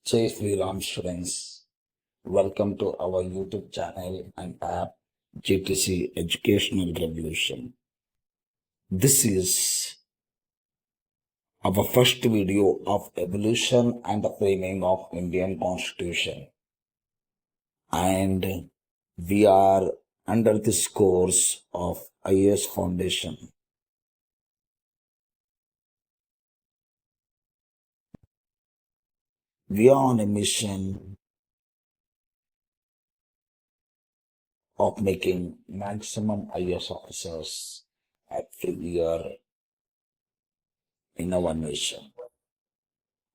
Jai Sri Ram students. Welcome to our YouTube channel and app GTC Educational Revolution. This is our first video of evolution and the framing of Indian Constitution. And we are under this course of IAS Foundation. We are on a mission of making maximum IAS officers every year in our nation.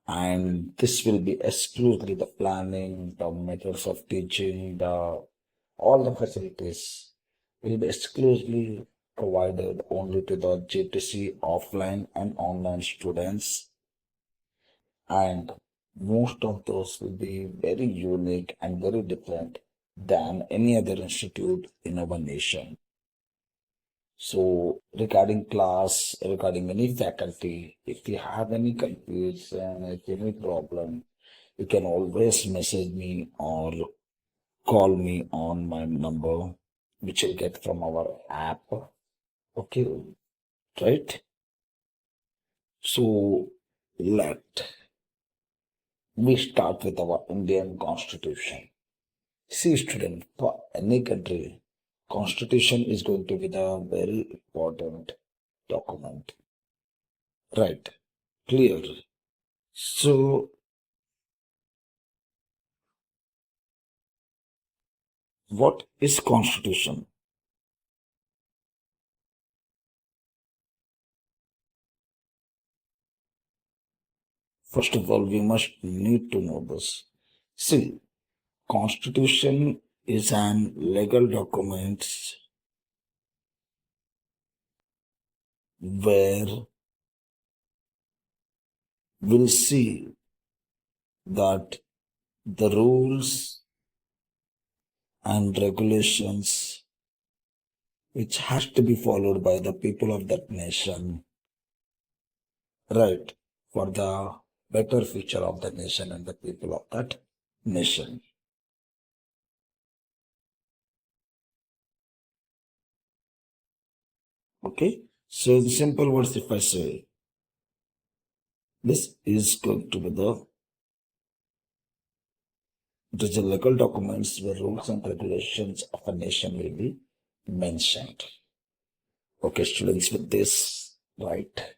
And this will be exclusively the planning, the methods of teaching, the all the facilities will be exclusively provided only to the GTC offline and online students, and most of those will be very unique and very different than any other institute in our nation. So regarding class, regarding any faculty, if you have any confusion, if any problem, you can always message me or call me on my number, which you'll get from our app. Okay, right? So let we start with our Indian Constitution. See, student, for any country, Constitution is going to be the very important document. Right. Clear. So, what is constitution? First of all, we must need to know this. See, constitution is an legal document where we'll see that the rules and regulations which has to be followed by the people of that nation, right, for the better future of the nation and the people of that nation. Okay, so in simple words, if I say this is going to be the legal documents where rules and regulations of a nation will be mentioned. Okay, students, with this, right?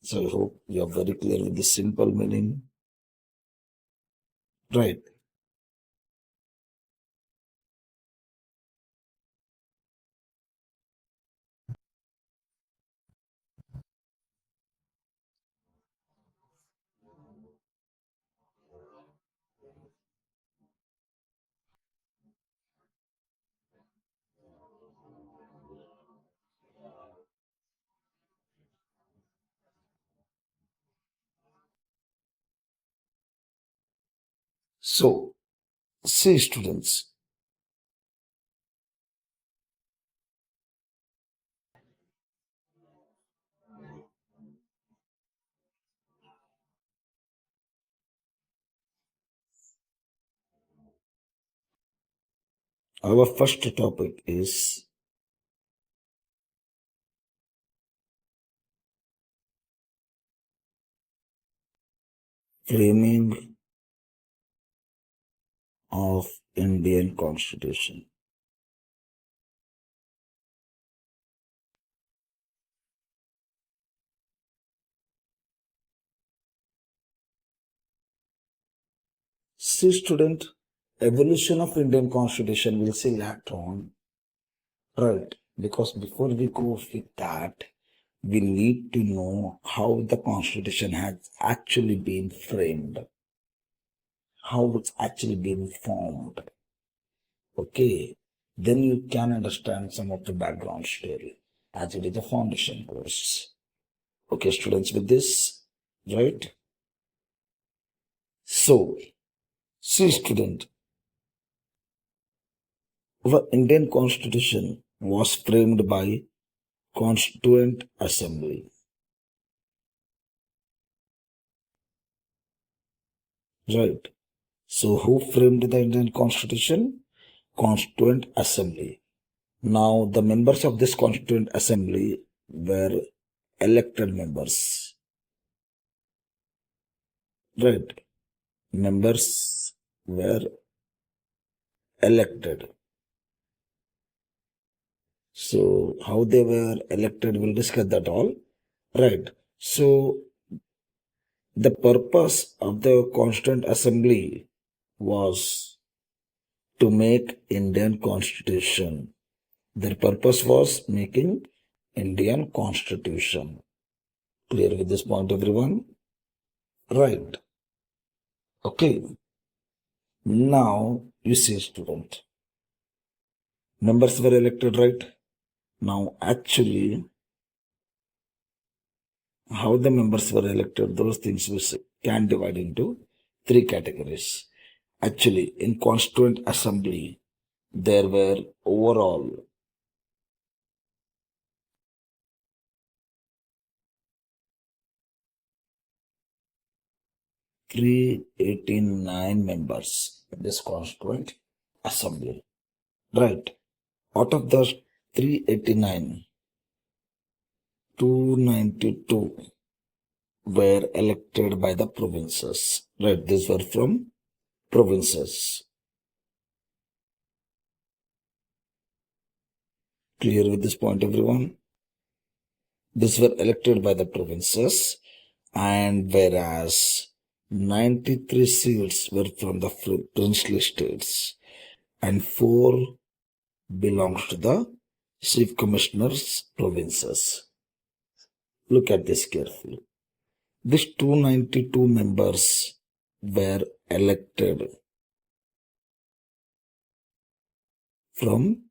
So I hope you are very clear with the simple meaning, right? So, see, students, our first topic is framing of Indian Constitution. See, student, evolution of Indian Constitution we'll see later on, right? Because before we go with that, we need to know how the Constitution has actually been framed, how it's actually been formed. Okay, then you can understand some of the background story as it is a foundation course. Okay, students, with this, right? So, see, student, our Indian Constitution was framed by Constituent Assembly. Right. So who framed the Indian Constitution? Constituent Assembly. Now the members of this Constituent Assembly were elected members. Right. Members were elected. So how they were elected, we'll discuss that all. Right. So the purpose of the Constituent Assembly was to make Indian Constitution. Their purpose was making Indian Constitution. Clear with this point, everyone? Right. Okay. Now you see, student. Members were elected, right? Now, actually, how the members were elected, those things we can divide into three categories. Actually, in Constituent Assembly, there were overall 389 members in this Constituent Assembly. Right. Out of the 389, 292 were elected by the provinces. Right. These were from provinces. Clear with this point, everyone? These were elected by the provinces, and whereas 93 seats were from the princely states and 4 belongs to the chief commissioners provinces. Look at this carefully. These 292 members were elected from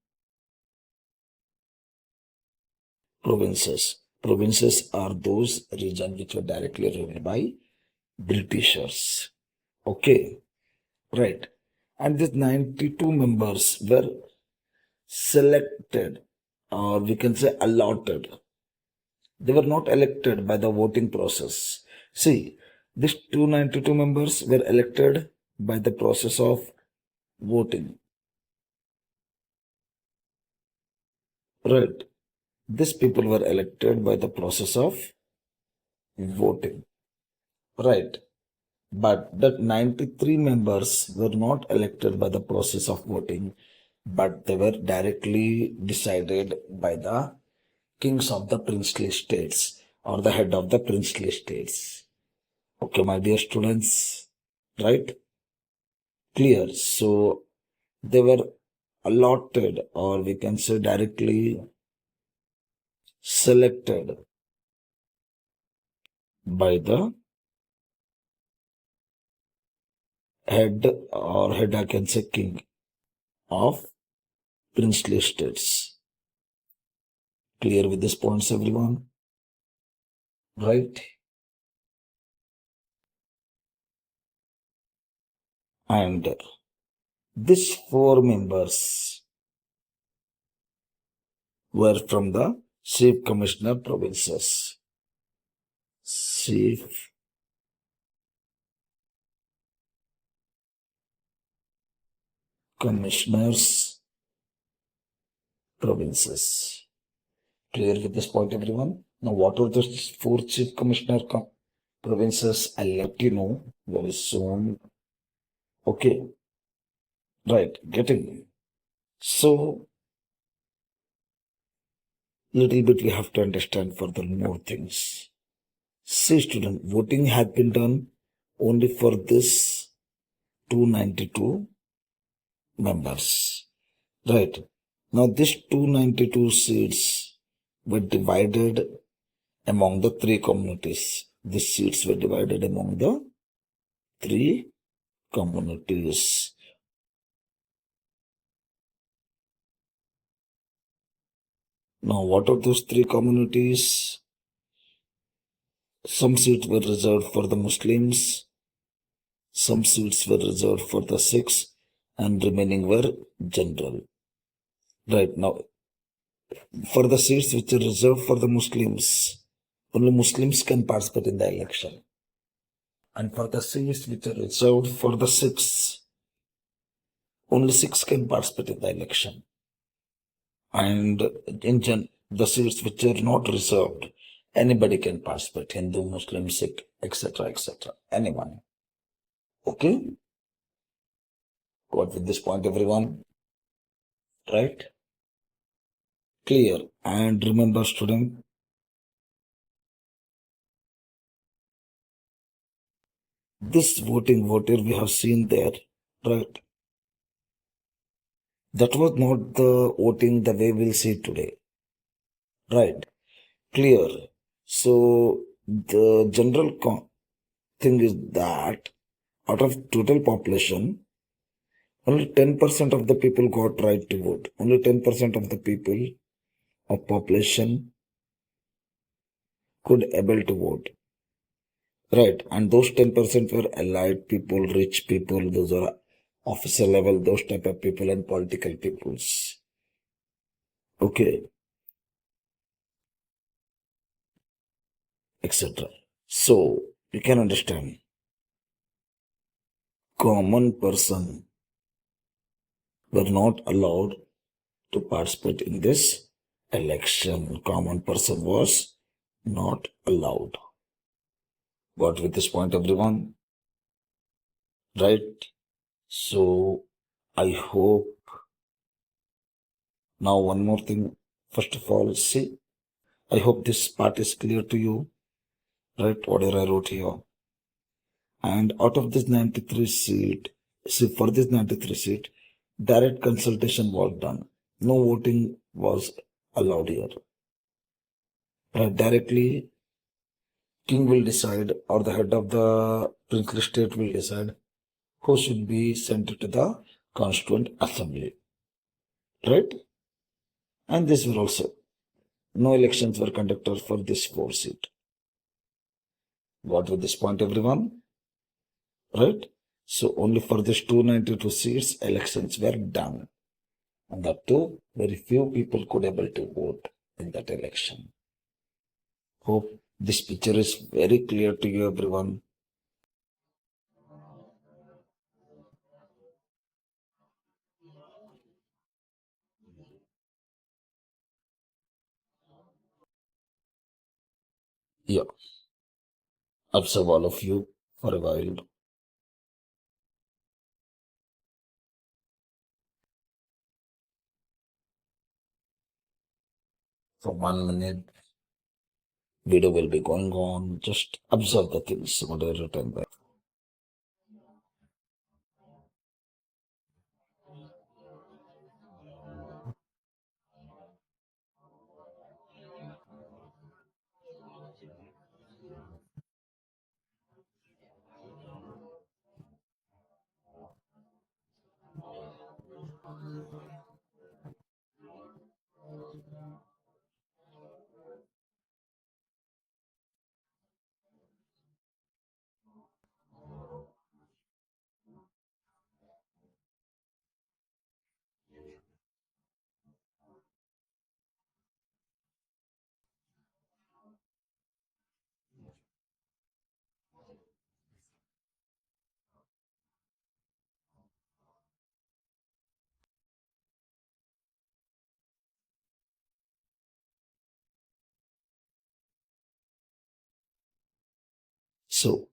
provinces. Provinces are those regions which were directly ruled by Britishers. Okay, right. And these 92 members were selected, or we can say allotted. They were not elected by the voting process. See, these 292 members were elected by the process of voting. Right. These people were elected by the process of voting. Right. But that 93 members were not elected by the process of voting, but they were directly decided by the kings of the princely states or the head of the princely states. Okay, my dear students, right? Clear. So they were allotted, or we can say directly selected by the head, or head I can say king of princely states. Clear with these points, everyone? Right? And these 4 members were from the chief commissioner provinces. Chief commissioners provinces. Clear with this point, everyone? Now, what are those 4 chief commissioner provinces? I'll let you know very soon. Okay. Right. Getting. So, little bit we have to understand further more things. See, student, voting had been done only for this 292 members. Right. Now, these 292 seats were divided among the 3 communities. These seats were divided among the 3 communities. Now, what are those 3 communities? Some seats were reserved for the Muslims, some seats were reserved for the Sikhs, and remaining were general. Right. Now, for the seats which are reserved for the Muslims, only Muslims can participate in the election. And for the seats which are reserved for the six, only six can participate in the election. And the seats which are not reserved, anybody can participate, Hindu, Muslim, Sikh, etc., etc., anyone. Okay? Got with this point, everyone? Right? Clear. And remember, student, this voting voter we have seen there, right? That was not the voting the way we'll see today, right? Clear. So the general thing is that out of total population, only 10% of the people got right to vote. Only 10% of the people of population could able to vote. Right. And those 10% were allied people, rich people, those are officer level, those type of people and political peoples. Okay. Etc. So you can understand common person were not allowed to participate in this election. Common person was not allowed. Got with this point, everyone? Right? So I hope now one more thing. First of all, see, I hope this part is clear to you, right? Whatever I wrote here. And out of this 93 seat, see, for this 93 seat, direct consultation was done. No voting was allowed here. Right? Directly, king will decide, or the head of the princely state will decide who should be sent to the constituent assembly. Right? And this will also, no elections were conducted for this 4 seat. Got with this point, everyone? Right? So only for this 292 seats, elections were done. And that too, very few people could able to vote in that election. Hope this picture is very clear to you, everyone. Yeah, observe all of you for a while. For 1 minute, video will be going on. Just observe the things, whatever written there. So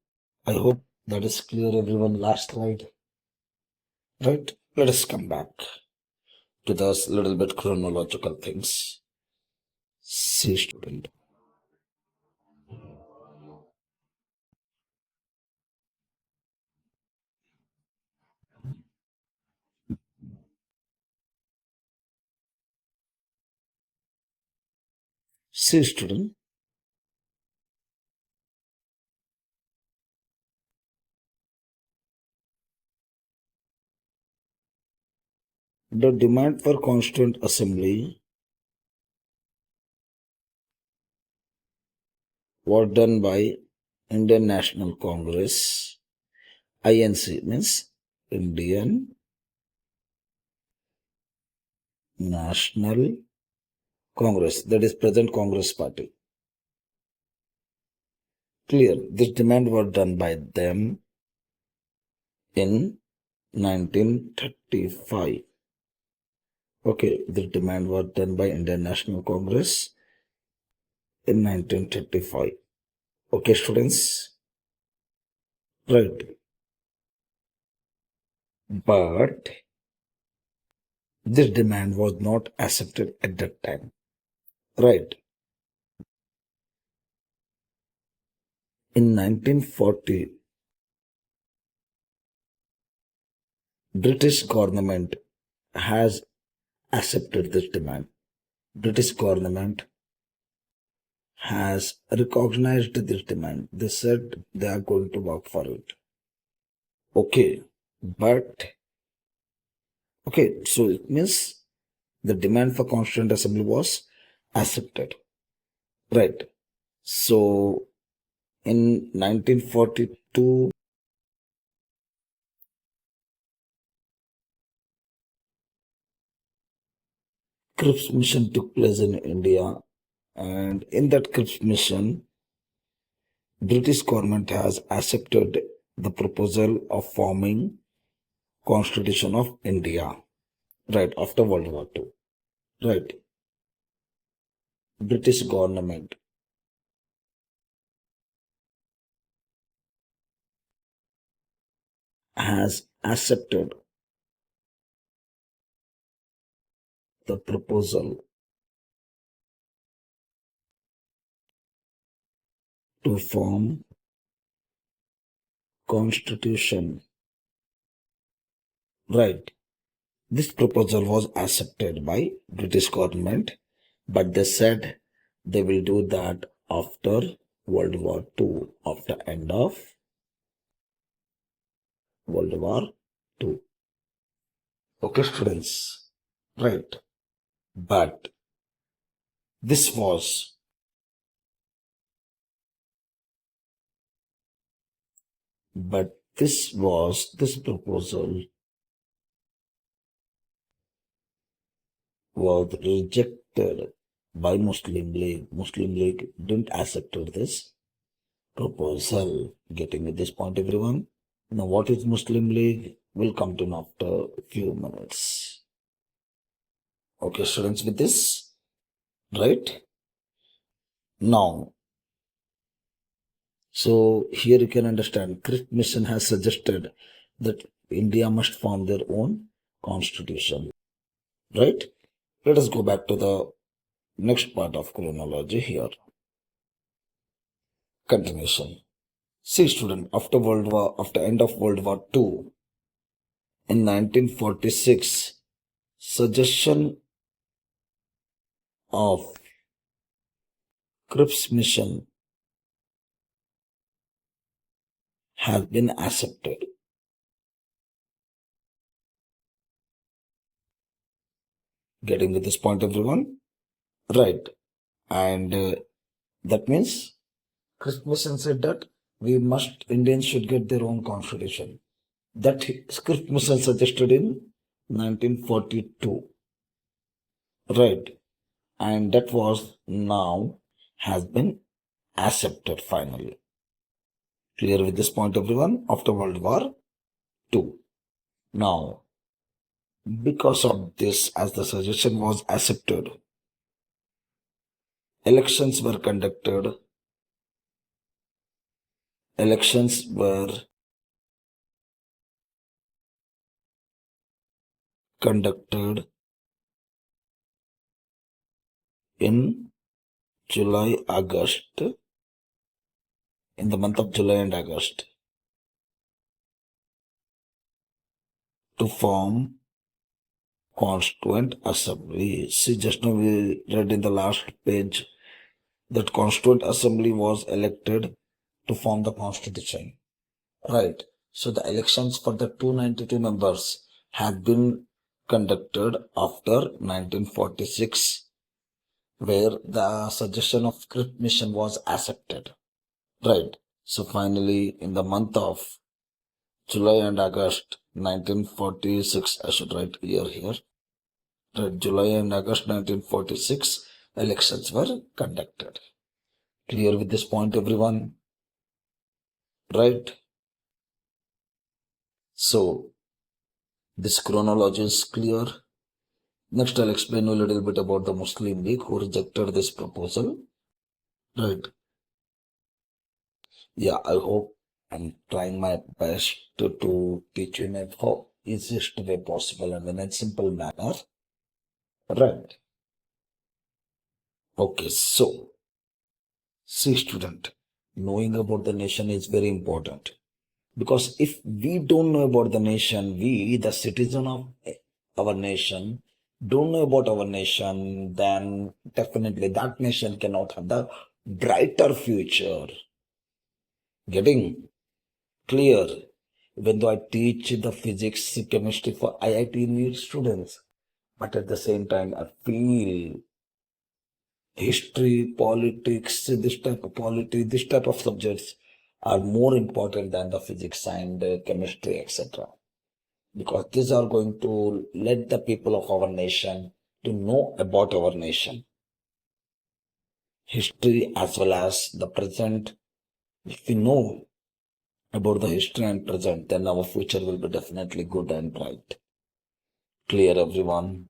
I hope that is clear, everyone. Last slide. Right? Let us come back to those little bit chronological things. See, student. See, student. The demand for Constituent Assembly was done by Indian National Congress, INC means Indian National Congress, that is present Congress Party. Clear. This demand was done by them in 1935. Okay, the demand was done by Indian National Congress in 1935. Okay, students. Right. But this demand was not accepted at that time. Right. In 1940, British government has accepted this demand. British government has recognized this demand. They said they are going to work for it. Okay, but okay, so it means the demand for Constituent Assembly was accepted. Right. So in 1942, Cripps mission took place in India, and in that Cripps mission, British government has accepted the proposal of forming Constitution of India. Right after World War II. Right. British government has accepted the proposal to form constitution. Right. This proposal was accepted by British government, but they said they will do that after World War II, after end of World War II. Okay, students. Right. But this was this proposal was rejected by Muslim League. Muslim League didn't accept this proposal. Getting at this point, everyone? Now, what is Muslim League? We'll come to know after a few minutes. Okay, students, with this, right? Now, so here you can understand, Cripps Mission has suggested that India must form their own constitution, right? Let us go back to the next part of chronology here. Continuation. See, student, after end of World War II, in 1946, suggestion of Cripps mission has been accepted. Getting with this point, everyone? Right. And that means Cripps mission said that Indians should get their own constitution. That Cripps mission suggested in 1942. Right. And that was now has been accepted finally. Clear with this point, everyone? After World War II. Now, because of this, as the suggestion was accepted, elections were conducted. Elections were conducted in July, August, in the month of July and August, to form Constituent Assembly. See, just now we read in the last page that Constituent Assembly was elected to form the Constitution. Right. So the elections for the 292 members have been conducted after 1946, where the suggestion of Cripps mission was accepted. Right. So finally, in the month of July and August 1946, I should write year here. Right, July and August 1946, elections were conducted. Clear with this point, everyone? right? So this chronology is clear. Next, I'll explain you a little bit about the Muslim League who rejected this proposal. Right. Yeah, I hope I'm trying my best to teach you in a how easiest way possible and in a simple manner. Right. Okay, so see, student, knowing about the nation is very important because if we don't know about the nation, we, the citizen of our nation, don't know about our nation, then definitely that nation cannot have the brighter future. Getting clear? Even though I teach the physics, chemistry for IIT NEET students, but at the same time, I feel history, politics, this type of subjects are more important than the physics and chemistry, etc. Because these are going to let the people of our nation to know about our nation, history as well as the present. If we know about the history and present, then our future will be definitely good and bright. Clear, everyone,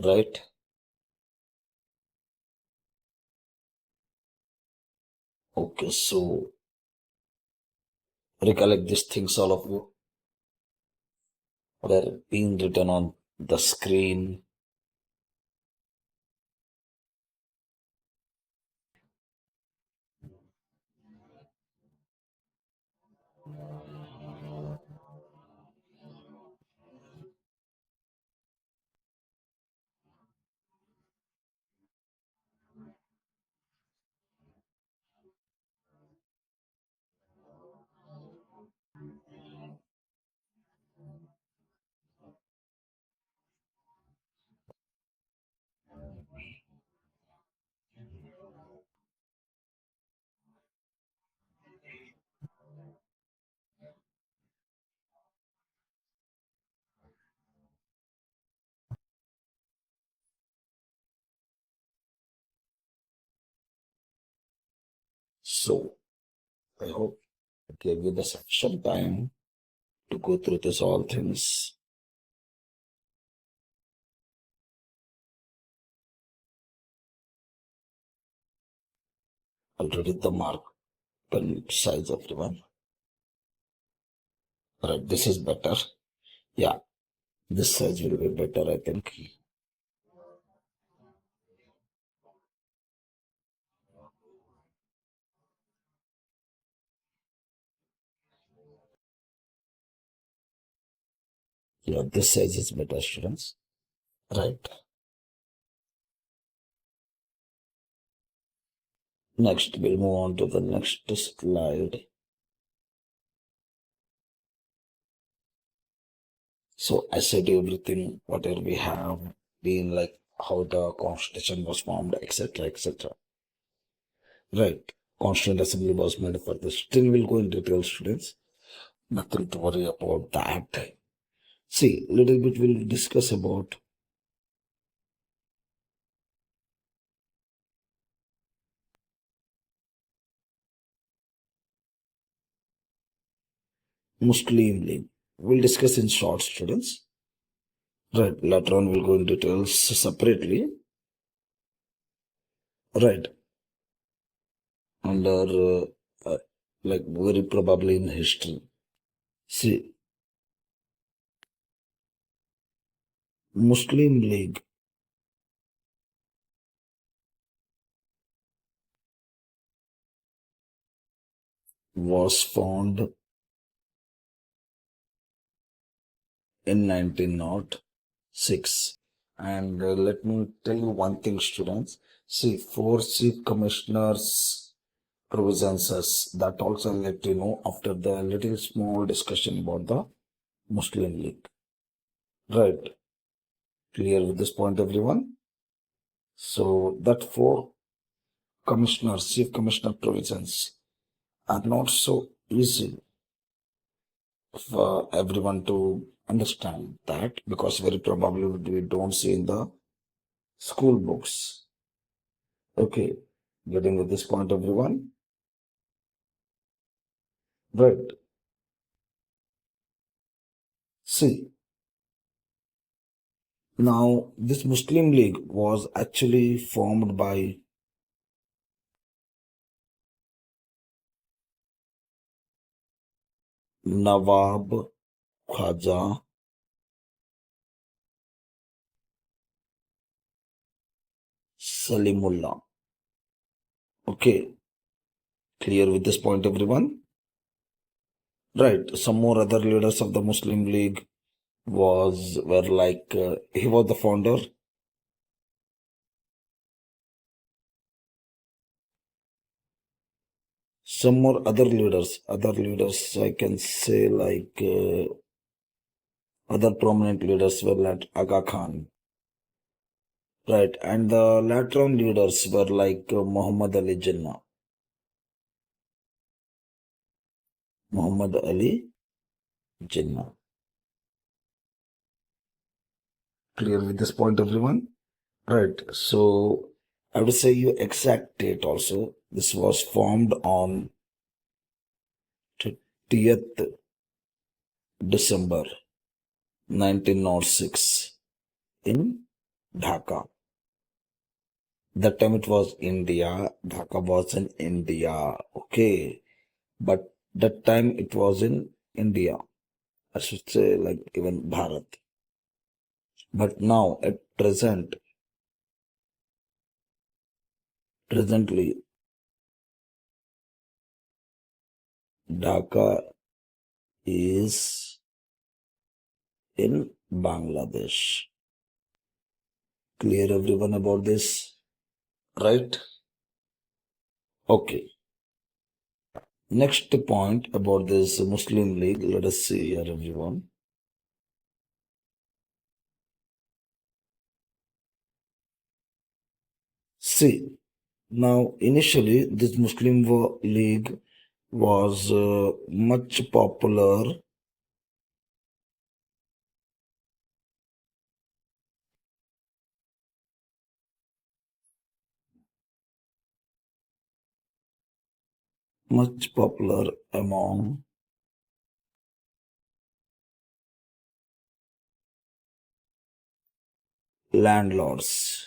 right? Okay, so recollect these things, all of you, were being written on the screen. So I hope I gave you the sufficient time to go through this all things. Already the mark pen size, everyone. Right, this is better. Yeah, this size will be better, I think. Yeah, this size is better, students. Right. Next, we'll move on to the next slide. So I said everything, whatever we have been like how the constitution was formed, etc., etc. Right. Constituent assembly was made for this. Still, we'll go in detail, students. Nothing to worry about that. See, little bit we'll discuss about Muslim League. We'll discuss in short, students. Right. Later on, we'll go in details separately. Right. Under like very probably in history. See, Muslim League was formed in 1906. And let me tell you one thing, students. See, four chief commissioners provisions that also let you know after the little small discussion about the Muslim League. Right. Clear with this point, everyone? So that four commissioners, chief commissioner provisions are not so easy for everyone to understand that because very probably we don't see in the school books. Okay, getting with this point, everyone. Right. See, now this Muslim League was actually formed by Nawab Khaja Salimullah. Okay, clear with this point, everyone? Right. Some more other leaders of the Muslim League were like he was the founder. Some more other leaders I can say like other prominent leaders were like Aga Khan, right? And the later on leaders were like Muhammad Ali Jinnah, Muhammad Ali Jinnah. Clear with this point, everyone? Right. So I would say you exact date also. This was formed on 30th December 1906 in Dhaka. That time it was India. Dhaka was in India. Okay. But that time it was in India. I should say like even Bharat. But now at presently Dhaka is in Bangladesh. Clear everyone about this? Right? Okay. Next point about this Muslim League. Let us see here, everyone. See, now initially this League was much popular among landlords.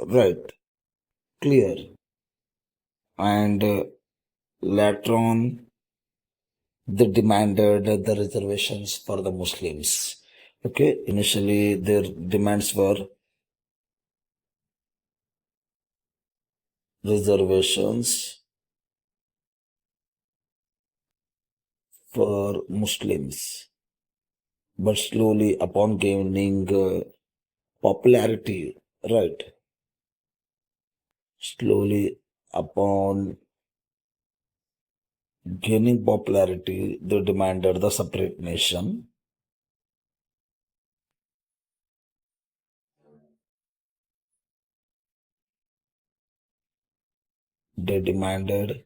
Right, clear. And later on, they demanded the reservations for the Muslims. Okay, initially their demands were reservations for Muslims. But slowly, upon gaining popularity, right? Slowly, upon gaining popularity, they demanded the separate nation. They demanded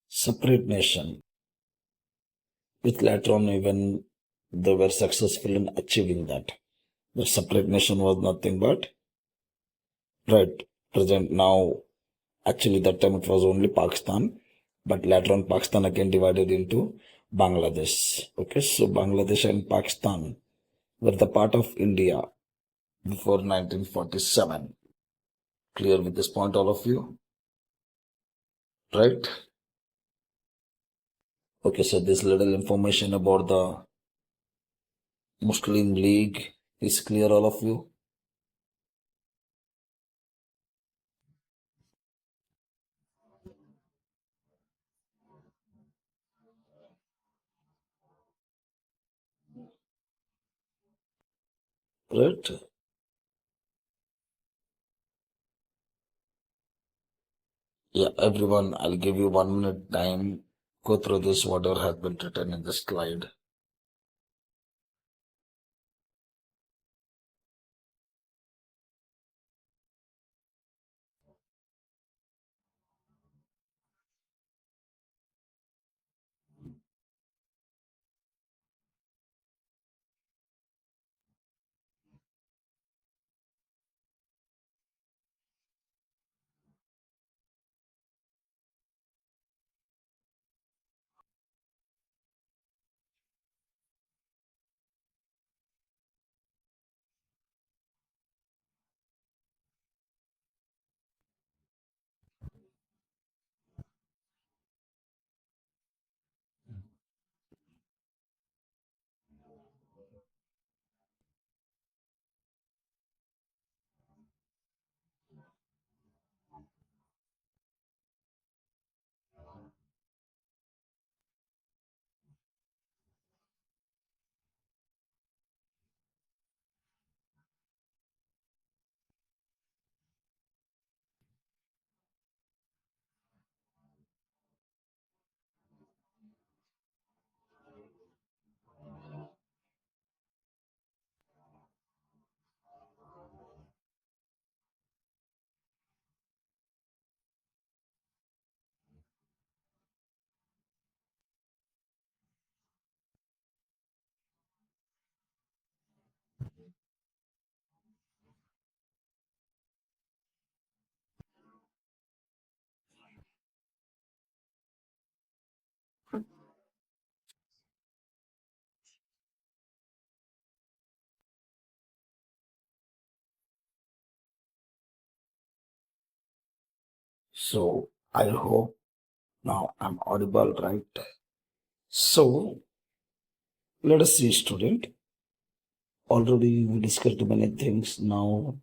separate nation, which later on even they were successful in achieving that. The separate nation was nothing but right present now. Actually, that time it was only Pakistan, but later on Pakistan again divided into Bangladesh. Okay, so Bangladesh and Pakistan were the part of India before 1947. Clear with this point, all of you? Right? Okay, so this little information about the Muslim League is clear, all of you? Right? Yeah, everyone, I'll give you 1 minute time. Go through this, whatever has been written in the slide. So I hope now I'm audible, right? So let us see, student. Already we discussed many things. Now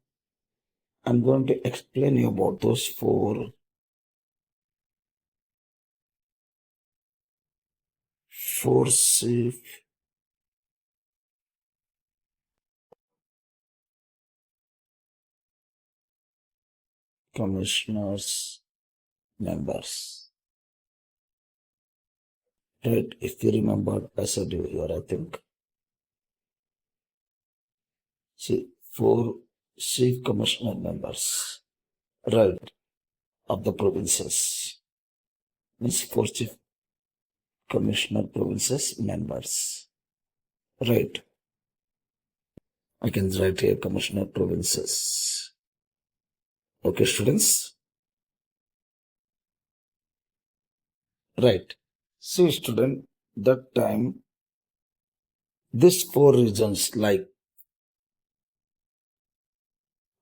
I'm going to explain you about those four chief commissioners members. Right? If you remember, I said you here, I think. See, four chief commissioner members, right, of the provinces. Means four chief commissioner provinces members. Right. I can write here commissioner provinces. Okay, students. Right. See, student, that time, these four regions like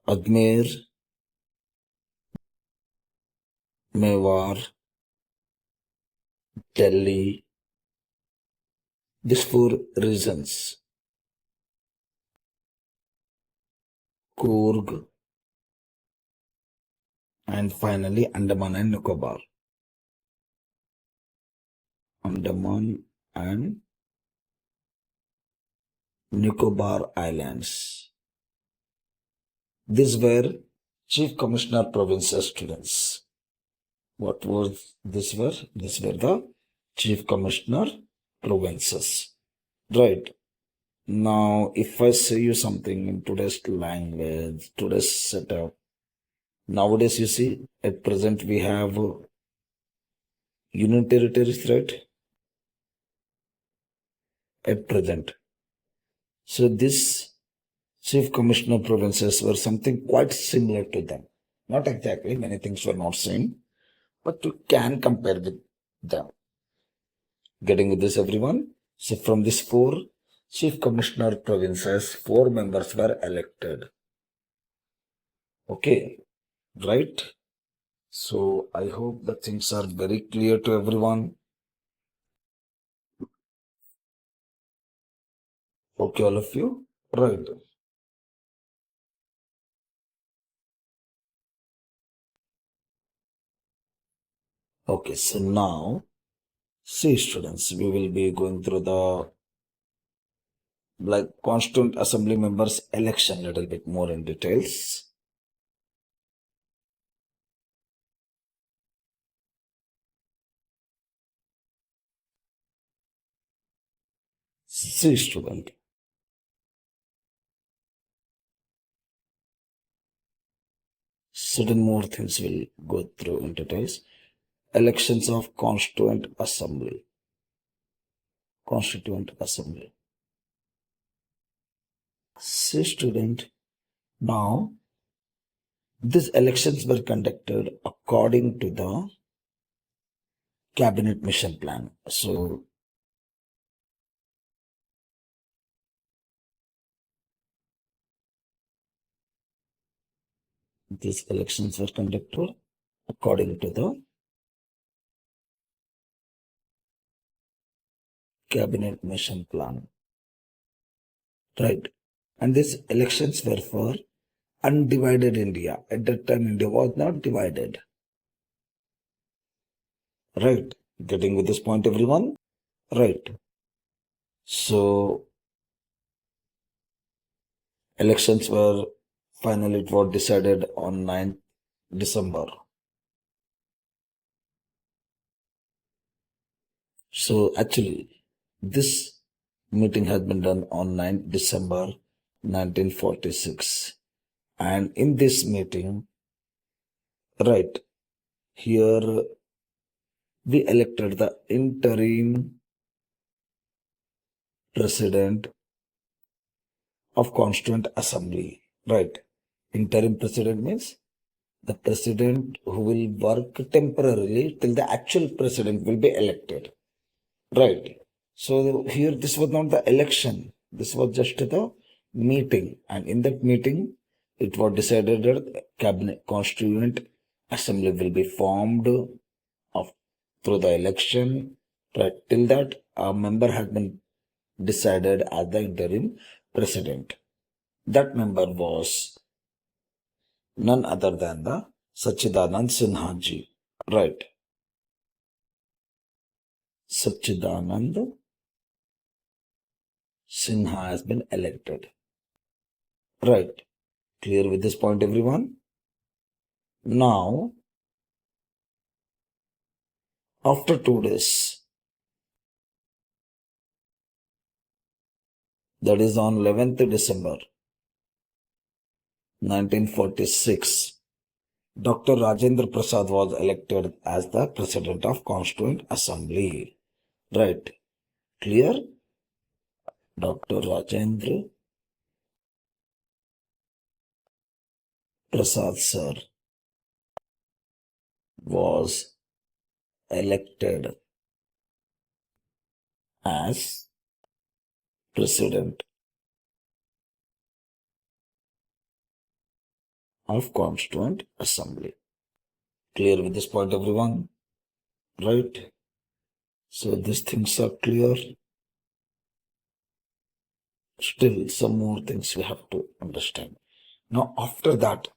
Ajmer, Mewar, Delhi, these four regions, Coorg, and finally Andaman and Nicobar. Andaman and Nicobar Islands. These were Chief Commissioner Provinces, students. What was this were? These were the Chief Commissioner Provinces. Right. Now, if I say you something in today's language, today's setup, nowadays you see, at present we have union territories, right? At present. So this Chief Commissioner Provinces were something quite similar to them. Not exactly, many things were not same, but you can compare with them. Getting with this, everyone? So from these four Chief Commissioner Provinces, four members were elected. Okay, right? So I hope the things are very clear to everyone. Okay, all of you? Right. Okay, so now, see students, we will be going through the Constituent Assembly members election a little bit more in details. See student, certain more things will go through in details. Elections of Constituent Assembly. Constituent Assembly. See student, now these elections were conducted according to the cabinet mission plan. So these elections were conducted according to the cabinet mission plan. Right. And these elections were for undivided India. At that time, India was not divided. Right. Getting with this point, everyone? Right. So, elections were finally it was decided on 9th December. So, actually, this meeting has been done on 9th December 1946. And in this meeting, right, here we elected the interim president of Constituent Assembly. Right. Interim president means the president who will work temporarily till the actual president will be elected. Right. So here this was not the election. This was just the meeting. And in that meeting, it was decided that cabinet constituent assembly will be formed of through the election. Right, till that, a member has been decided as the interim president. That member was none other than the Sachidanand Sinha ji. Right, Sachidanand Sinha has been elected. Right, clear with this point, everyone? Now, after 2 days, that is on 11th December 1946, Dr. Rajendra Prasad was elected as the President of Constituent Assembly. Right, clear? Dr. Rajendra Prasad sir was elected as President of Constituent Assembly. Clear with this point, everyone? Right? So these things are clear. Still, some more things we have to understand. Now, after that,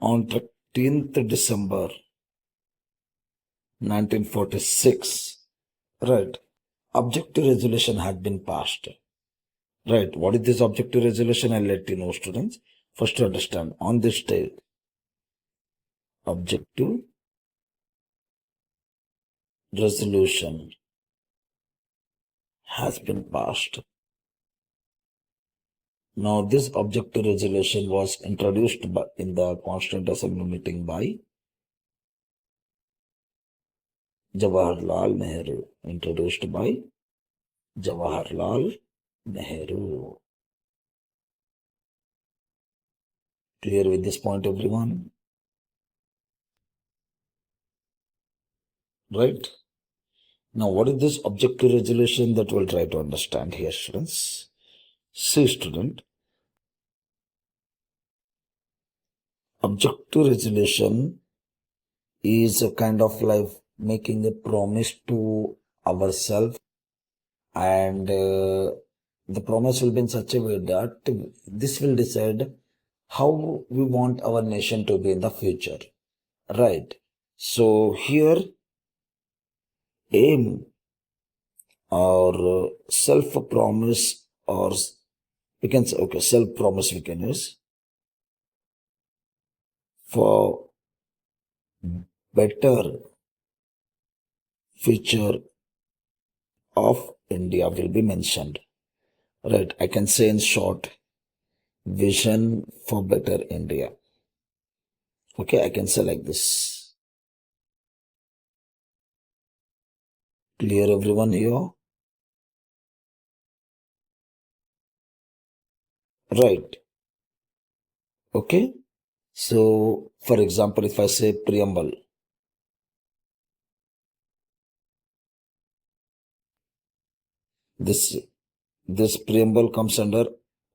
on 13th December 1946, right, objective resolution had been passed. Right, what is this objective resolution? I'll let you know, students. First, to understand on this day, objective resolution has been passed. Now, this objective resolution was introduced in the Constituent Assembly meeting by Jawaharlal Nehru. Introduced by Jawaharlal Nehru. Clear with this point, everyone? Right? Now, what is this objective resolution that we'll try to understand here, students? See, student, objective resolution is a kind of like making a promise to ourselves, and the promise will be in such a way that this will decide how we want our nation to be in the future. Right. So here, aim or self promise, or we can say, okay, self promise we can use for better future of India will be mentioned. Right. I can say in short, vision for better India. Okay, I can say like this. Clear, everyone here? Right. Okay. So, for example, if I say preamble, this this preamble comes under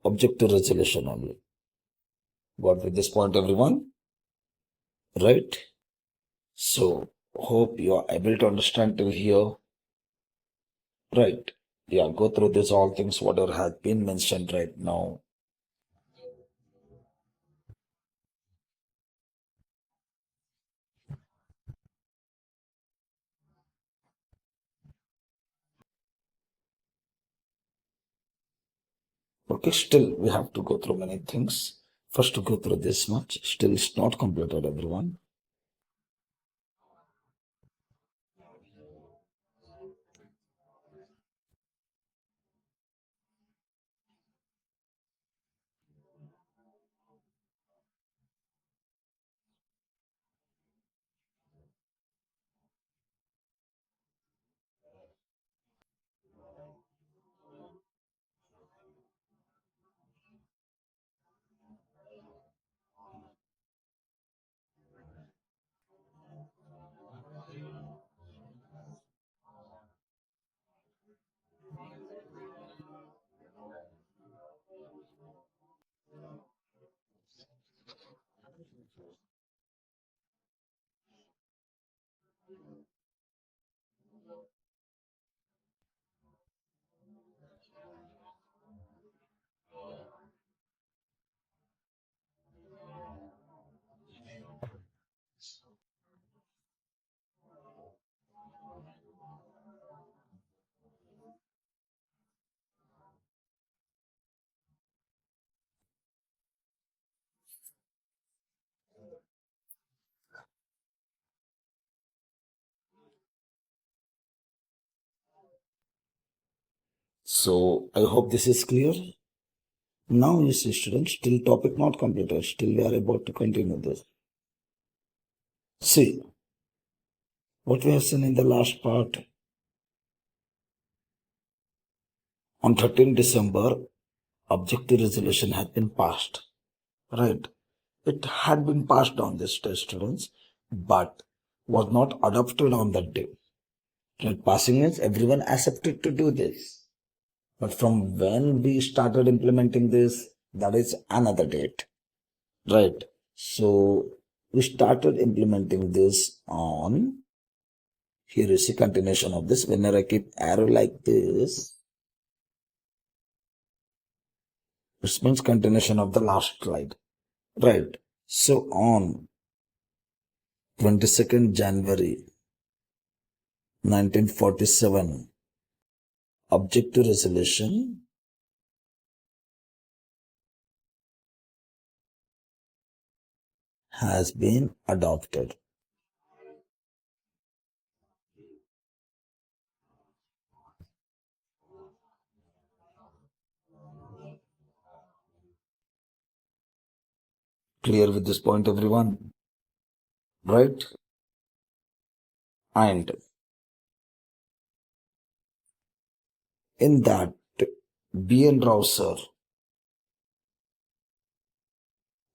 objective resolution only. Got with this point, everyone? Right? So, hope you are able to understand till here. Right. Yeah, go through this all things whatever has been mentioned right now. Okay, still we have to go through many things. First to go through this much. Still it's not completed, everyone. So I hope this is clear. Now you see students, still topic not completed, still we are about to continue this. See, what we have seen in the last part, on 13 December, objective resolution had been passed, right? It had been passed on this test, students, but was not adopted on that day. Right? Passing means everyone accepted to do this. But from when we started implementing this, that is another date. Right. So we started implementing this on, here is a continuation of this. Whenever I keep arrow like this, it means continuation of the last slide. Right. So on 22nd January 1947, objective resolution has been adopted. Clear with this point, everyone? Right? And in that, B.N. Rao sir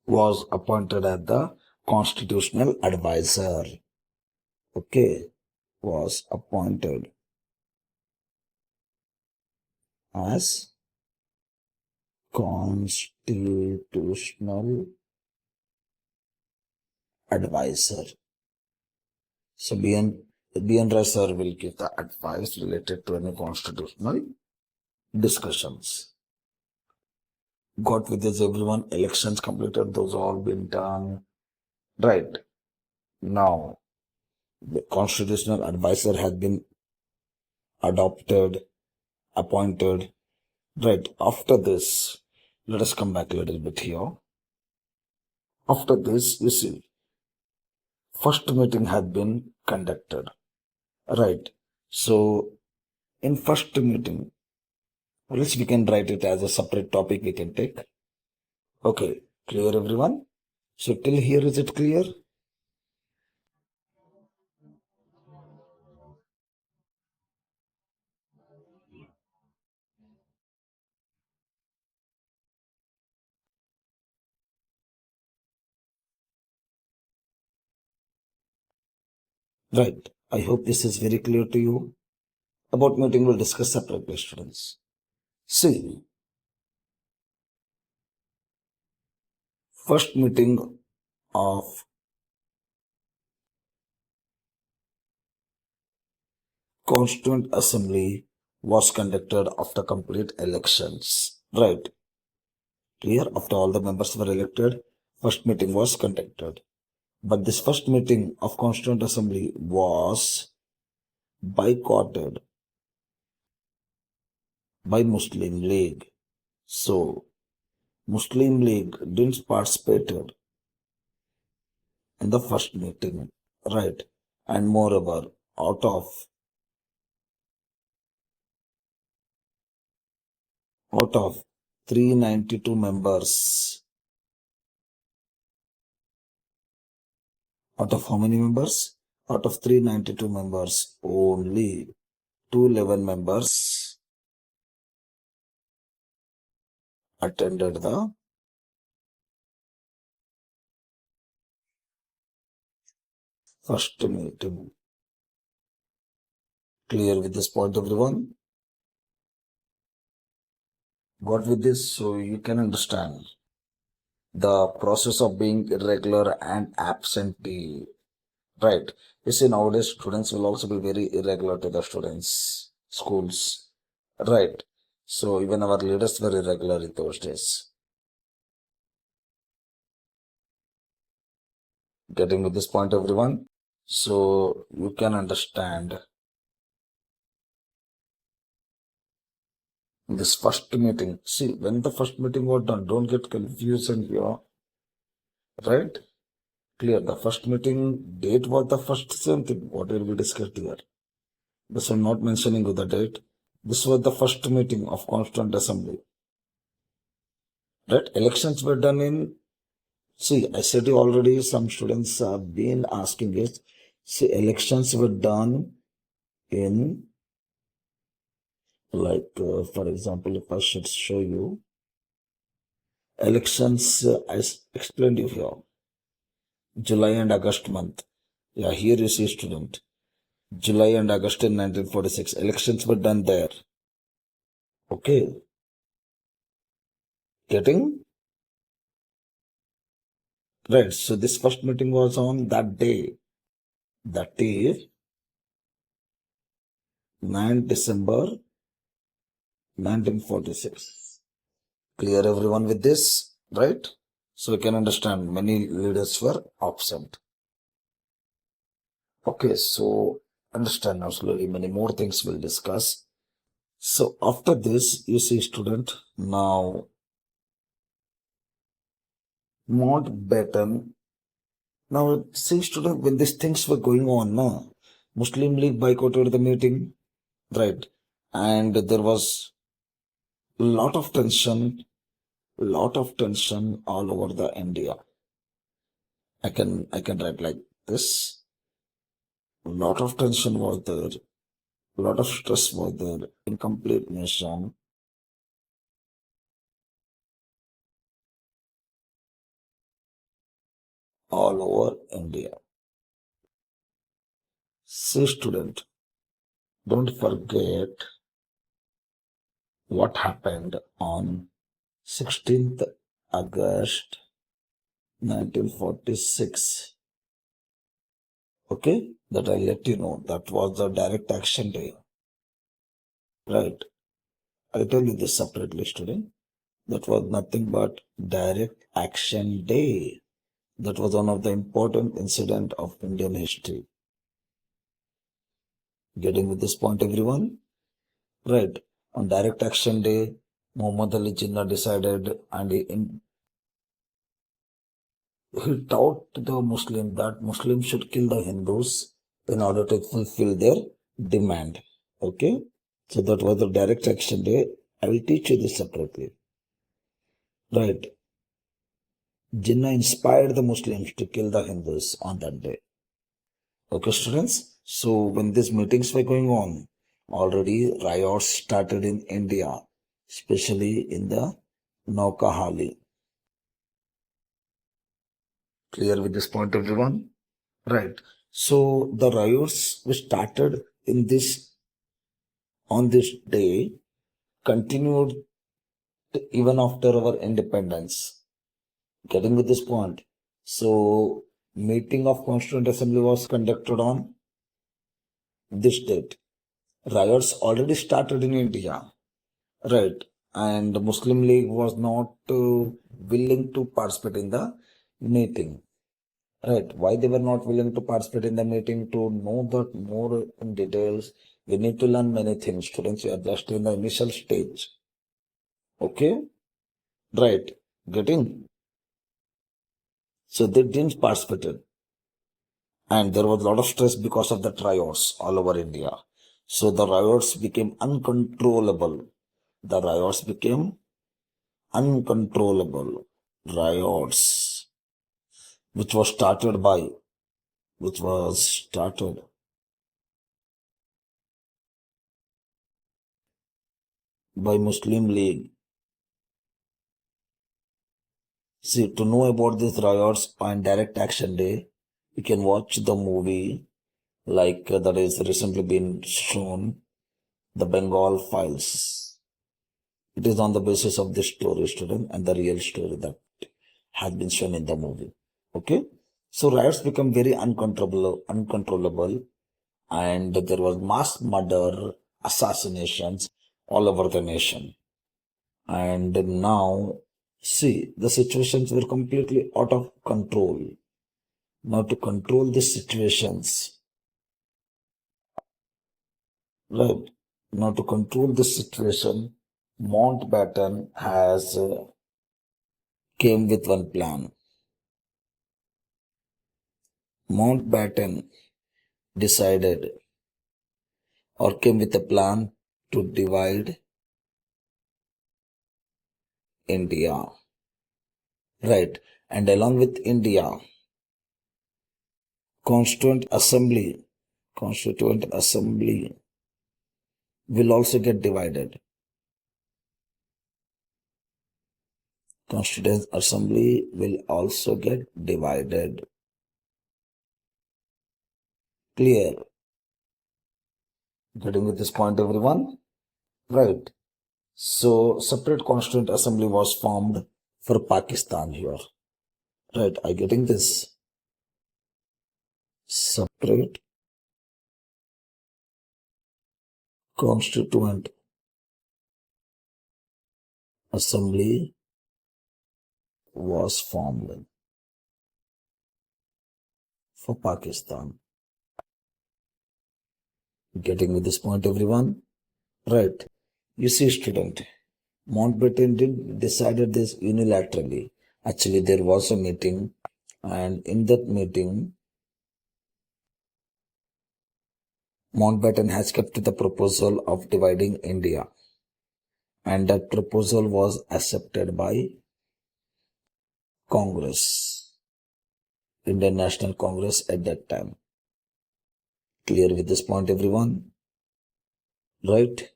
was appointed as the constitutional advisor. Okay, was appointed as constitutional advisor. So B.N. Rao sir will give the advice related to any constitutional discussions. Got with this, everyone? Elections completed, those all been done. Right. Now, the constitutional advisor has been adopted, appointed. Right. After this, let us come back a little bit here. After this, you see, first meeting had been conducted. Right. So, in first meeting, or else we can write it as a separate topic we can take. Okay. Clear, everyone? So, till here, is it clear? Right. I hope this is very clear to you. About meeting, we'll discuss separately, students. See, first meeting of Constituent Assembly was conducted after complete elections. Right. Clear? After all the members were elected, first meeting was conducted. But this first meeting of Constituent Assembly was boycotted by Muslim League. So, Muslim League didn't participate in the first meeting. Right. And moreover, out of 392 members, out of how many members? Out of 392 members, only 211 members attended the first meeting. Clear with this point, everyone? Got with this? So you can understand the process of being irregular and absentee. Right. You see, nowadays students will also be very irregular to the students, schools. Right. So even our leaders were irregular in those days. Getting to this point, everyone? So you can understand this first meeting. See, when the first meeting was done, don't get confusion here. Right? Clear. The first meeting date was the first same thing. What will be discussed here? This I'm not mentioning the date. This was the first meeting of Constituent Assembly. Right? Elections were done in. See, I said you already, some students have been asking it. See, elections were done in, like, for example, if I should show you, elections, I explained you here, July and August month. Yeah, here you see student. July and August in 1946. Elections were done there. Okay. Getting? Right. So this first meeting was on that day. That is 9 December 1946. Clear everyone with this? Right? So we can understand many leaders were absent. Okay, so understand now slowly. Many more things we'll discuss. So after this, you see student, now Mountbatten. Now see student, when these things were going on, no, Muslim League boycotted the meeting, right? And there was lot of tension all over the India. I can write like this. Lot of tension was there, lot of stress was there, incomplete nation. All over India. See student, don't forget what happened on 16th August 1946. Okay, that I let you know. That was the direct action day. Right. I tell you this separately, student. That was nothing but direct action day. That was one of the important incident of Indian history. Getting with this point, everyone? Right. On direct action day, Muhammad Ali Jinnah decided and he taught the Muslim that Muslims should kill the Hindus in order to fulfill their demand. Okay? So that was the direct action day. I will teach you this separately. Right. Jinnah inspired the Muslims to kill the Hindus on that day. Okay, students? So when these meetings were going on, already riots started in India, especially in the Naukahali. Clear with this point, everyone? Right. So the riots which started in this on this day continued even after our independence. Getting with this point. So meeting of Constituent Assembly was conducted on this date. Riots already started in India. Right. And the Muslim League was not willing to participate in the meeting. Right. Why they were not willing to participate in the meeting? To know that more in details, we need to learn many things. Students, we are just in the initial stage. Okay? Right. Getting? So they didn't participate. And there was a lot of stress because of the riots all over India. So the riots became uncontrollable. The riots became uncontrollable. Riots, which was started by, which was started by Muslim League. See, to know about these riots on Direct Action Day, you can watch the movie like that is recently been shown, The Bengal Files. It is on the basis of this story, student, and the real story that has been shown in the movie. Okay? So riots become very uncontrollable, and there was mass murder, assassinations all over the nation. And now, see, the situations were completely out of control. Now, to control these situations, right? Now, to control this situation, Mountbatten has came with one plan. Mountbatten decided or came with a plan to divide India. Right. And along with India, Constituent Assembly will also get divided. Constituent Assembly will also get divided. Clear? Getting with this point, everyone? Right. So, separate Constituent Assembly was formed for Pakistan here. Right. Are you getting this? Separate Constituent Assembly was formed for Pakistan. Getting with this point, everyone? Right. You see, student, Mountbatten did decided this unilaterally. Actually, there was a meeting, and in that meeting, Mountbatten has kept the proposal of dividing India, and that proposal was accepted by Congress, Indian National Congress at that time. Clear with this point, everyone? Right?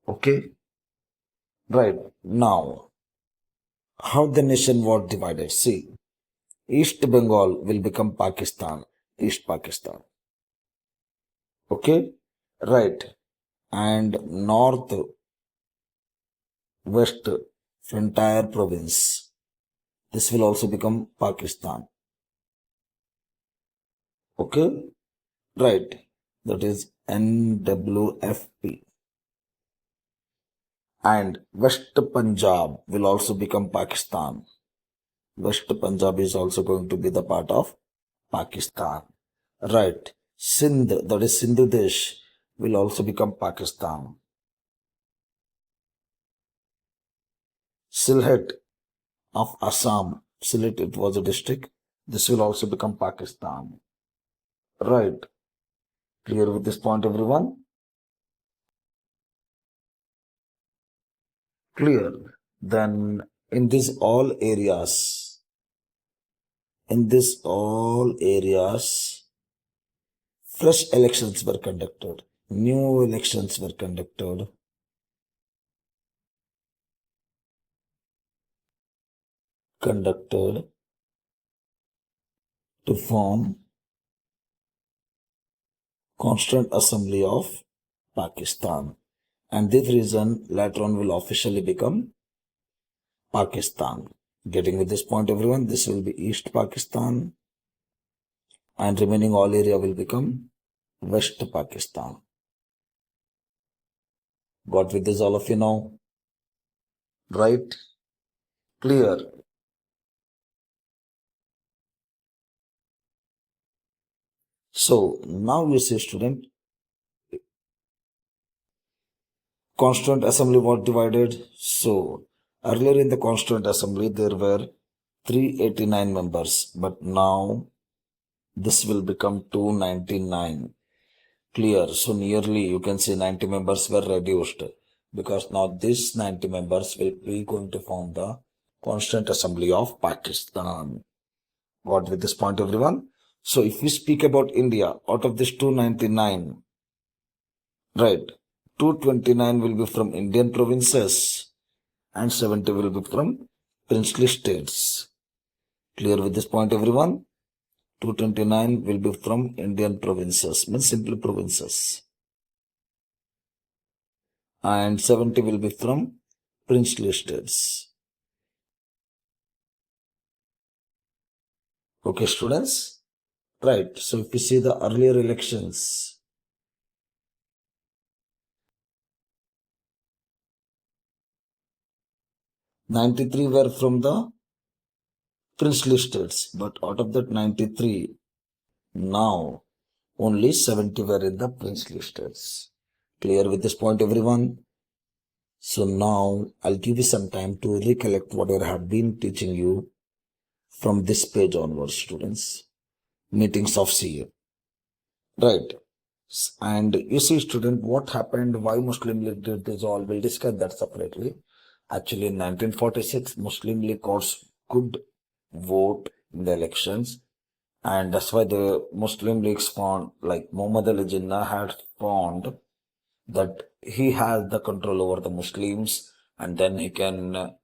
Okay? Right. Now, how the nation was divided? See, East Bengal will become Pakistan, East Pakistan. Okay? Right. And North West Frontier Province. This will also become Pakistan. Okay? Right. That is NWFP. And West Punjab will also become Pakistan. West Punjab is also going to be the part of Pakistan. Right. Sindh, that is Sindhu Desh, will also become Pakistan. Sylhet of Assam, Sylhet, it was a district. This will also become Pakistan. Right. Clear with this point, everyone? Clear. Then in these all areas, fresh elections were conducted. New elections were conducted. To form Constituent Assembly of Pakistan. And this region later on will officially become Pakistan. Getting with this point, everyone, this will be East Pakistan, and remaining all area will become West Pakistan. Got with this, all of you now? Right? Clear? So now you see, student, Constituent Assembly was divided. So earlier in the Constituent Assembly there were 389 members, but now this will become 299. Clear? So nearly you can say 90 members were reduced, because now these 90 members will be going to form the Constituent Assembly of Pakistan. Got with this point, everyone? So if we speak about India, out of this 299, right, 229 will be from Indian provinces and 70 will be from princely states. Clear with this point, everyone? 229 will be from Indian provinces, means simply provinces. And 70 will be from princely states. Okay, students? Right. So if you see the earlier elections, 93 were from the princely states, but out of that 93, now only 70 were in the princely states. Clear with this point, everyone? So now I'll give you some time to recollect what I have been teaching you from this page onwards, students. Meetings of CA. Right. And you see, student, what happened, why Muslim League did this all, we'll discuss that separately. Actually, in 1946, Muslim League could vote in the elections, and that's why the Muslim Leagues found, like Muhammad Ali Jinnah had found that he has the control over the Muslims, and then he can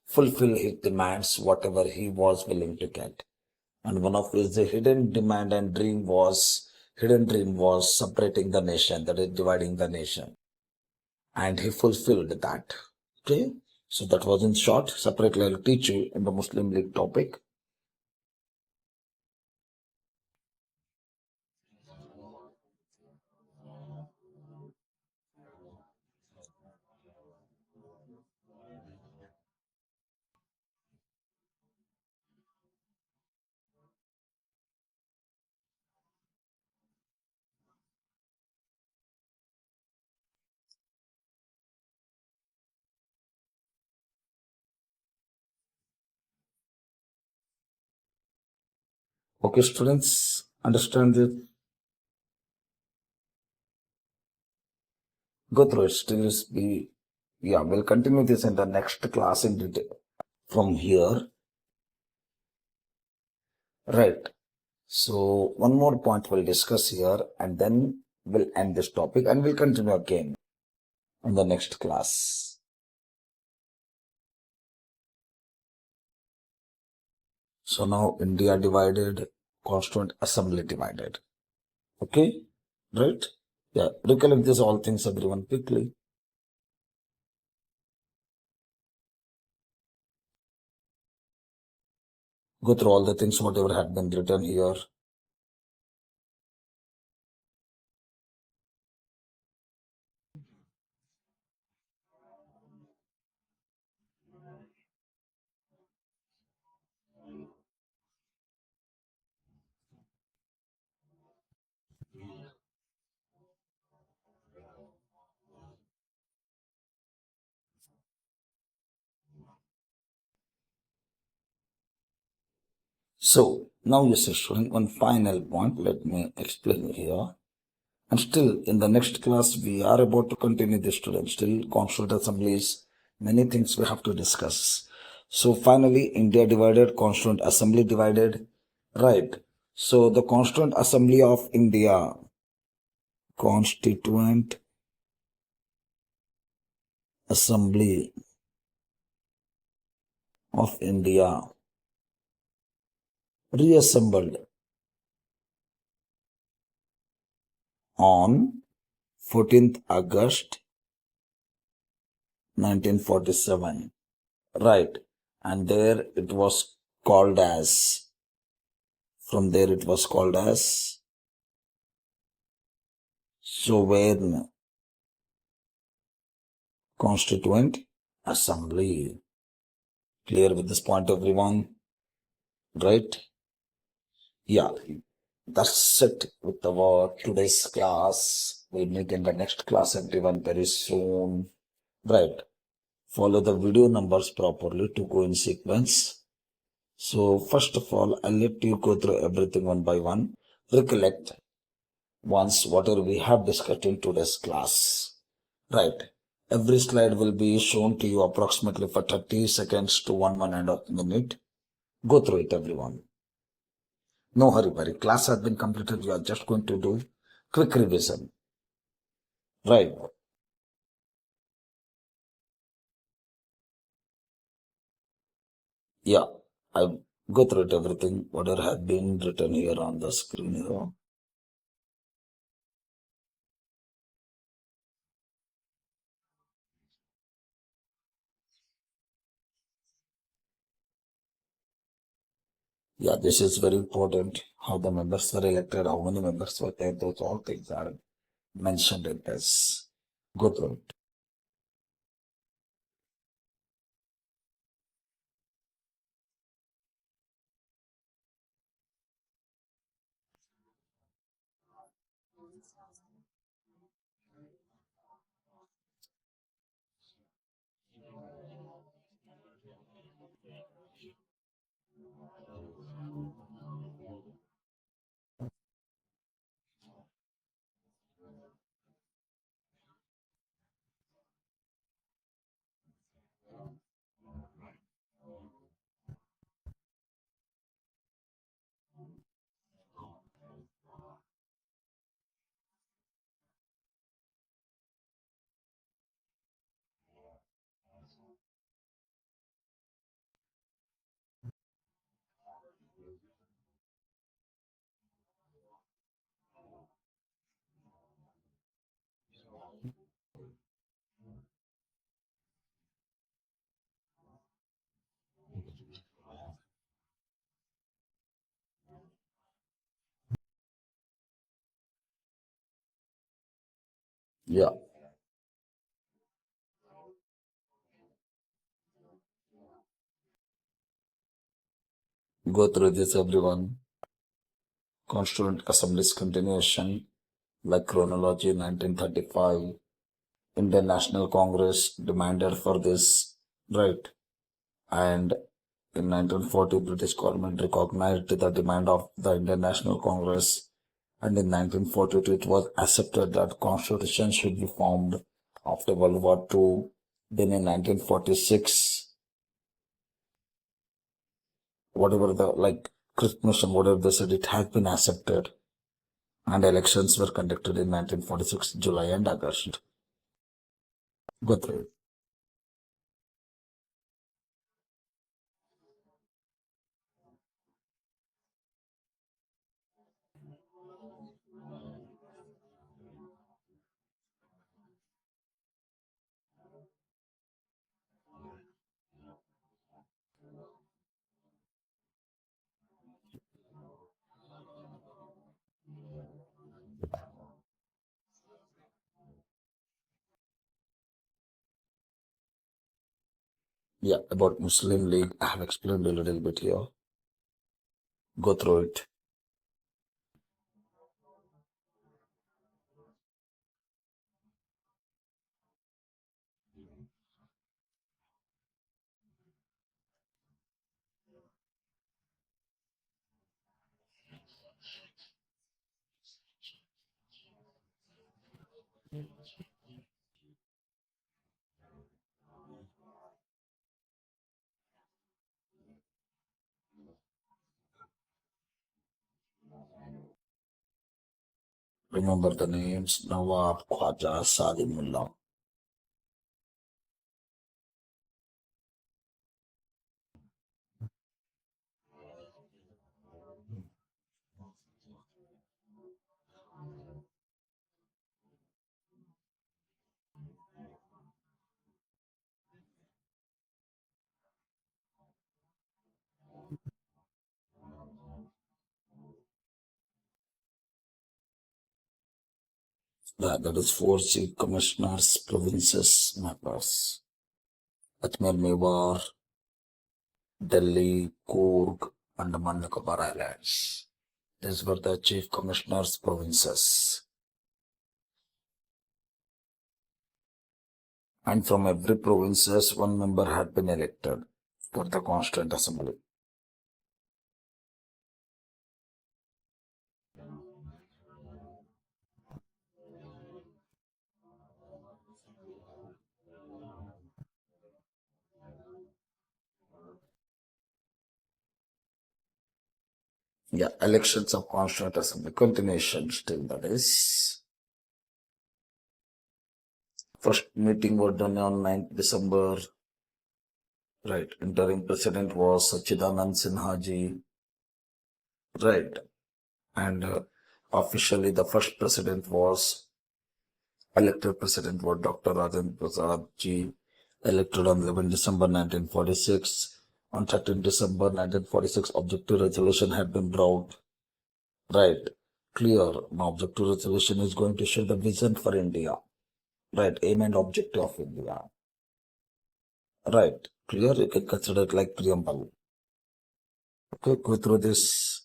fulfill his demands, whatever he was willing to get. And one of his hidden dream was separating the nation, that is dividing the nation. And he fulfilled that. Okay. So that was in short. Separately, I'll teach you in the Muslim League topic. Okay, students, understand it. Go through it. Still be, yeah, we'll continue this in the next class in detail from here. Right. So one more point we'll discuss here, and then we'll end this topic and we'll continue again in the next class. So now India divided, Constituent Assembly divided. Okay, right? Yeah, recollect this all things, everyone, quickly. Go through all the things, whatever had been written here. So now you see, student, one final point. Let me explain here. And still, in the next class, we are about to continue this, student. Still, Constituent Assemblies, many things we have to discuss. So finally, India divided, Constituent Assembly divided. Right. So the Constituent Assembly of India, Constituent Assembly of India, reassembled on 14th August 1947. Right. And there it was called as, from there it was called as Sovereign Constituent Assembly. Clear with this point, everyone? Right? Yeah. That's it with our today's class. We'll meet in the next class, everyone, very soon. Right. Follow the video numbers properly to go in sequence. So first of all, I'll let you go through everything one by one. Recollect once whatever we have discussed in today's class. Right. Every slide will be shown to you approximately for 30 seconds to 1.5 minute. Go through it, everyone. No hurry. Class has been completed. You are just going to do quick revision. Right. Yeah. I go through it everything. Whatever has been written here on the screen here. Yeah, this is very important. How the members were elected, how many members were there, those all things are mentioned in this. Go through it. Yeah, go through this everyone. Constituent Assembly's continuation, like chronology 1935, Indian National Congress demanded for this, right? And in 1940, British government recognized the demand of the Indian National Congress, and in 1942, it was accepted that constitution should be formed after World War II. Then in 1946, whatever the like Christmas and whatever they said, it has been accepted, and elections were conducted in 1946, July and August. Go through it. Yeah, about Muslim League, I have explained a little bit here. Go through it. Remember the names Nawab Khwaja Salimullah. That is four chief commissioners, provinces, matters. Ajmer Mewar, Delhi, Coorg, Andaman Nicobar Islands. These were the chief commissioners, provinces. And from every provinces, one member had been elected for the Constituent Assembly. Yeah, elections of Constituent Assembly continuation still that is. First meeting was done on 9th December. Right. Interim president was Sachidanand Sinha ji. Right. And officially the first president was elected president was Dr. Rajendra Prasad ji, elected on 11 December 1946. On 13 December 1946, objective resolution had been brought. Right. Clear. Now, objective resolution is going to show the vision for India. Right. Aim and objective of India. Right. Clear. You can consider it like preamble. Okay. Go through this.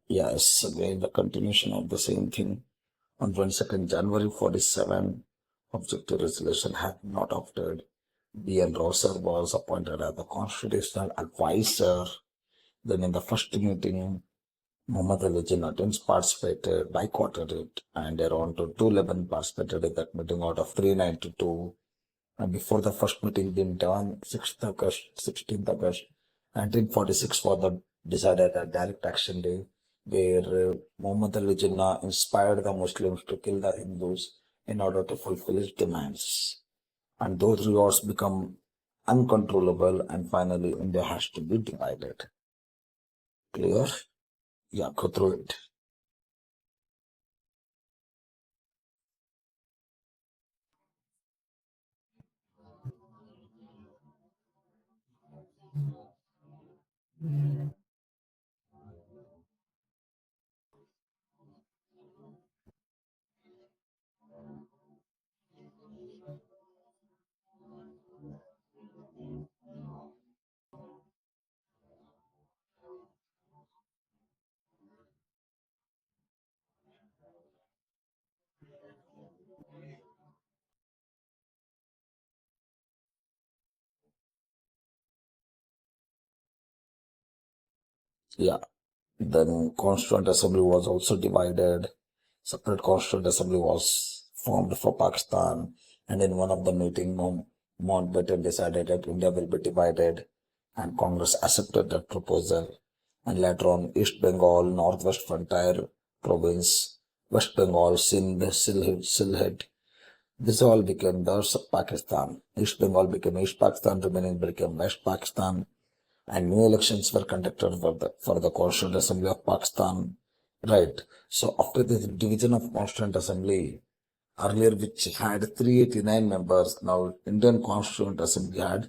Yes. Again, the continuation of the same thing. On 22nd January 47, objective resolution had not opted. B.N. Rao sir was appointed as the constitutional advisor. Then in the first meeting, Muhammad Ali Jinnah participated, boycotted it, and around 211 participated in that meeting out of 392. And before the first meeting being done, 6th August, 16th August, 1946 for the decided a direct action day where Muhammad Ali Jinnah inspired the Muslims to kill the Hindus in order to fulfill his demands. And those rewards become uncontrollable, and finally India has to be divided. Clear? Yeah, go through it. Yeah. Then Constituent Assembly was also divided. Separate Constituent Assembly was formed for Pakistan, and in one of the meeting, Mountbatten decided that India will be divided, and Congress accepted that proposal. And later on, East Bengal, Northwest Frontier Province, West Bengal, Sindh, Sylhet, this all became the Pakistan. East Bengal became East Pakistan, remaining became West Pakistan, and new elections were conducted for the Constituent Assembly of Pakistan. Right. So after the division of Constituent Assembly, earlier which had 389 members, now Indian Constituent Assembly had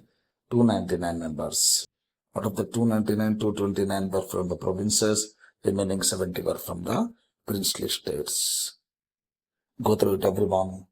299 members. Out of the 299, 229 were from the provinces, remaining 70 were from the princely states. Go through it, everyone.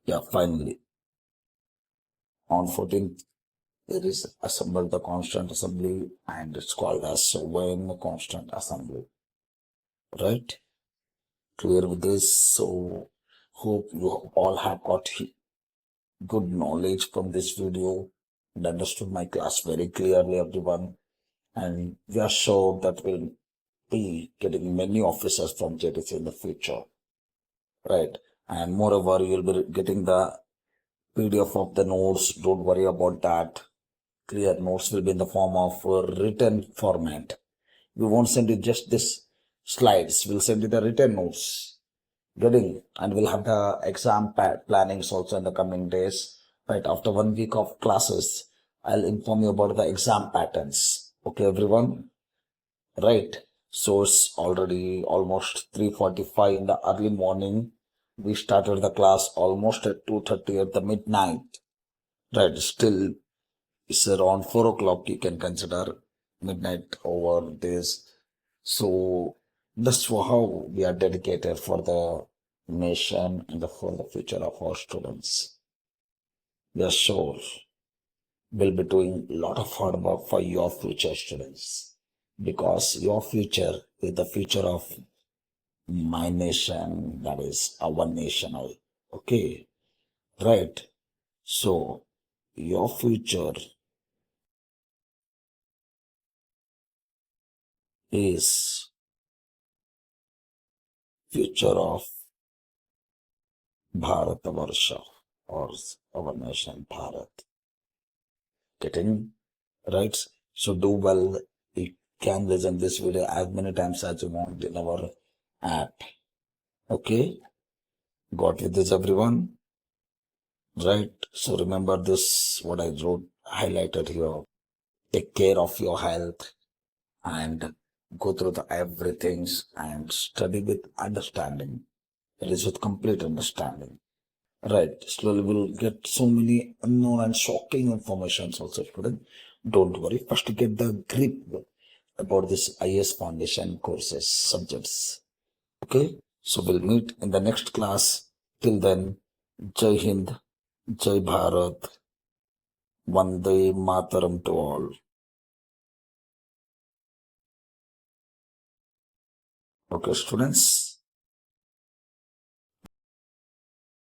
Yeah, finally, on 14th, there is assembled the Constituent Assembly, and it's called as Sovereign Constituent Assembly. Right? Clear with this. So, hope you all have got good knowledge from this video and understood my class very clearly, everyone. And we are sure that we'll be getting many officers from JTC in the future. Right? And moreover, you'll be getting the PDF of the notes. Don't worry about that. Clear notes will be in the form of written format. We won't send you just this slides. We'll send you the written notes. Getting, and we'll have the exam plannings also in the coming days. Right after 1 week of classes, I'll inform you about the exam patterns. Okay, everyone. Right. So it's already almost 3:45 in the early morning. We started the class almost at 2:30 at the midnight. Right. Still, it's around 4 o'clock. You can consider midnight over this. So that's how we are dedicated for the nation and for the future of our students. We are sure we'll be doing a lot of hard work for your future students, because your future is the future of my nation, that is our nation. Okay, right. So your future is future of Bharatavarsha, or our nation Bharat. Getting right? So do well. You can listen this video as many times as you want in our app. Okay? Got with this, everyone? Right? So remember this, what I wrote, highlighted here. Take care of your health and go through the everythings and study with understanding. It is with complete understanding. Right. Slowly we'll get so many unknown and shocking informations also, student. Don't worry. First get the grip about this IS foundation courses subjects. Okay, so we'll meet in the next class. Till then, Jai Hind, Jai Bharat, Vande Mataram to all. Okay, students.